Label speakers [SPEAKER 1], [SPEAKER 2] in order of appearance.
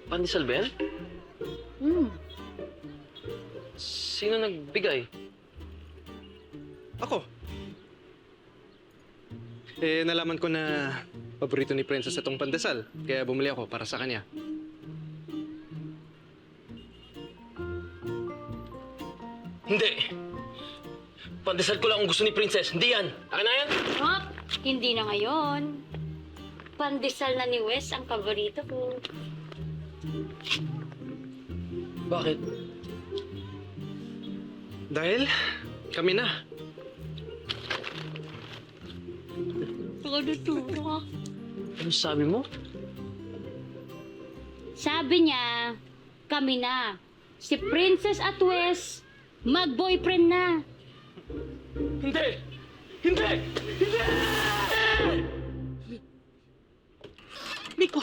[SPEAKER 1] Pandesal ba yan?
[SPEAKER 2] Hmm.
[SPEAKER 1] Sino nagbigay?
[SPEAKER 3] Ako. Nalaman ko na paborito ni Princess itong pandesal. Kaya bumili ako para sa kanya.
[SPEAKER 1] Hindi! Pandesal ko lang ang gusto ni Princess. Hindi yan! Akin na yan!
[SPEAKER 2] Hop! Hindi na ngayon. Pandesal na ni Wes ang paborito ko.
[SPEAKER 1] Bakit?
[SPEAKER 3] Dahil kami na.
[SPEAKER 1] Ano sabi mo?
[SPEAKER 2] Sabi niya, kami na. Si Princess at Wes, mag-boyfriend na.
[SPEAKER 1] Hindi! Hindi! Hindi!
[SPEAKER 3] Miko!